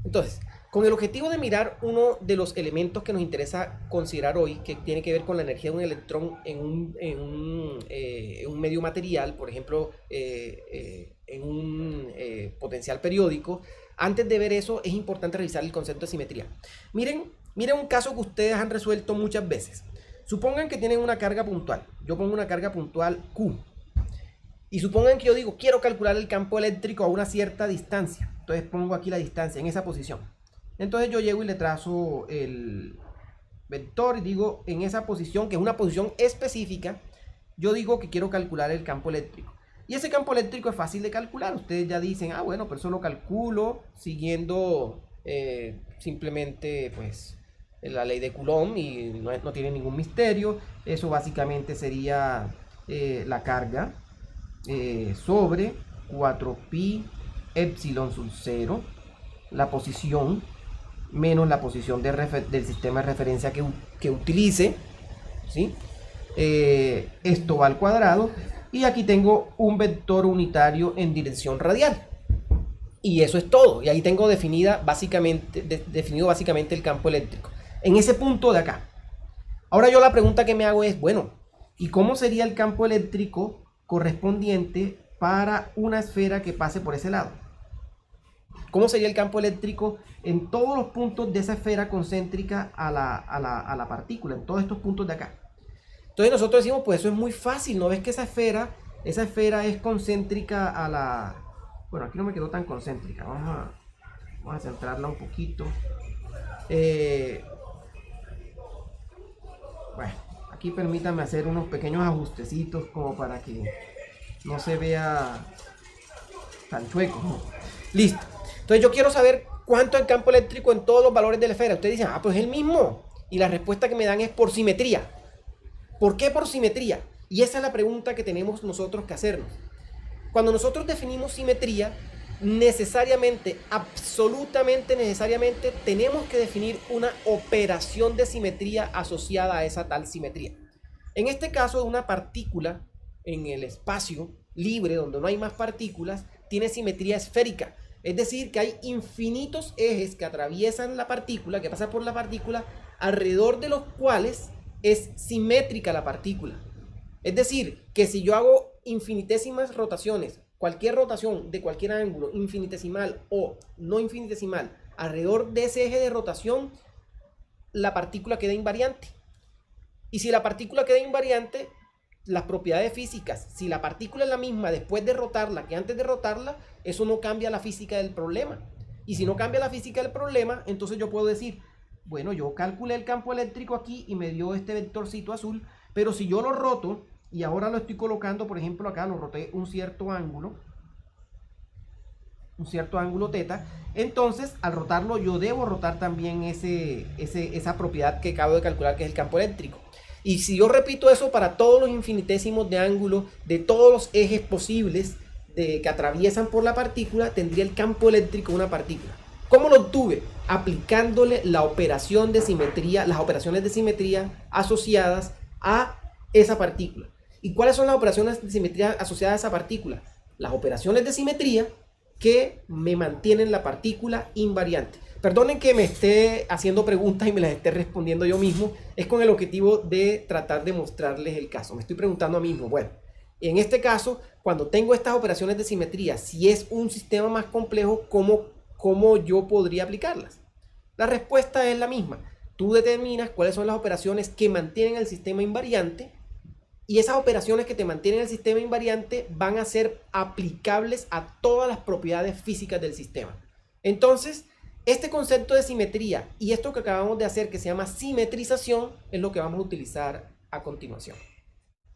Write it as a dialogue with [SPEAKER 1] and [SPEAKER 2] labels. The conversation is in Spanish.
[SPEAKER 1] Entonces, con el objetivo de mirar uno de los elementos que nos interesa considerar hoy, que tiene que ver con la energía de un electrón en un medio material, por ejemplo, en un potencial periódico, antes de ver eso es importante revisar el concepto de simetría. Miren un caso que ustedes han resuelto muchas veces. Supongan que tienen una carga puntual. Yo pongo una carga puntual Q. Y supongan que yo digo, quiero calcular el campo eléctrico a una cierta distancia. Entonces pongo aquí la distancia en esa posición. Entonces yo llego y le trazo el vector y digo, en esa posición, que es una posición específica, yo digo que quiero calcular el campo eléctrico. Y ese campo eléctrico es fácil de calcular. Ustedes ya dicen, ah, bueno, pero eso lo calculo siguiendo simplemente, pues, la ley de Coulomb y no tiene ningún misterio. Eso básicamente sería la carga sobre 4pi epsilon sub 0, la posición menos la posición del sistema de referencia que utilice, ¿sí? Esto va al cuadrado y aquí tengo un vector unitario en dirección radial. Y eso es todo. Y ahí tengo definido básicamente el campo eléctrico. En ese punto de acá. Ahora yo la pregunta que me hago es, bueno, ¿y cómo sería el campo eléctrico correspondiente para una esfera que pase por ese lado? ¿Cómo sería el campo eléctrico en todos los puntos de esa esfera concéntrica a la partícula, en todos estos puntos de acá? Entonces nosotros decimos, pues eso es muy fácil, ¿no ves que esa esfera es concéntrica a la... Bueno, aquí no me quedó tan concéntrica, vamos a centrarla un poquito. Bueno, aquí permítanme hacer unos pequeños ajustecitos como para que no se vea tan chueco, ¿no? Listo. Entonces yo quiero saber cuánto es el campo eléctrico en todos los valores de la esfera. Ustedes dicen, ah, pues es el mismo. Y la respuesta que me dan es por simetría. ¿Por qué por simetría? Y esa es la pregunta que tenemos nosotros que hacernos. Cuando nosotros definimos simetría, necesariamente, absolutamente necesariamente, tenemos que definir una operación de simetría asociada a esa tal simetría. En este caso, una partícula en el espacio libre, donde no hay más partículas, tiene simetría esférica. Es decir, que hay infinitos ejes que atraviesan la partícula, que pasan por la partícula, alrededor de los cuales es simétrica la partícula. Es decir, que si yo hago infinitesimales rotaciones, cualquier rotación de cualquier ángulo, infinitesimal o no infinitesimal, alrededor de ese eje de rotación, la partícula queda invariante. Y si la partícula queda invariante, las propiedades físicas, si la partícula es la misma después de rotarla que antes de rotarla, eso no cambia la física del problema. Y si no cambia la física del problema, entonces yo puedo decir, bueno, yo calculé el campo eléctrico aquí y me dio este vectorcito azul, pero si yo lo roto y ahora lo estoy colocando, por ejemplo, acá lo roté un cierto ángulo teta, entonces al rotarlo yo debo rotar también esa propiedad que acabo de calcular, que es el campo eléctrico. Y si yo repito eso para todos los infinitesimos de ángulo de todos los ejes posibles que atraviesan por la partícula, tendría el campo eléctrico de una partícula. ¿Cómo lo obtuve? Aplicándole la operación de simetría, las operaciones de simetría asociadas a esa partícula. ¿Y cuáles son las operaciones de simetría asociadas a esa partícula? Las operaciones de simetría que me mantienen la partícula invariante. Perdonen que me esté haciendo preguntas y me las esté respondiendo yo mismo. Es con el objetivo de tratar de mostrarles el caso. Me estoy preguntando a mí mismo, bueno, en este caso, cuando tengo estas operaciones de simetría, si es un sistema más complejo, ¿cómo yo podría aplicarlas? La respuesta es la misma. Tú determinas cuáles son las operaciones que mantienen el sistema invariante y esas operaciones que te mantienen el sistema invariante van a ser aplicables a todas las propiedades físicas del sistema. Entonces, este concepto de simetría y esto que acabamos de hacer que se llama simetrización es lo que vamos a utilizar a continuación.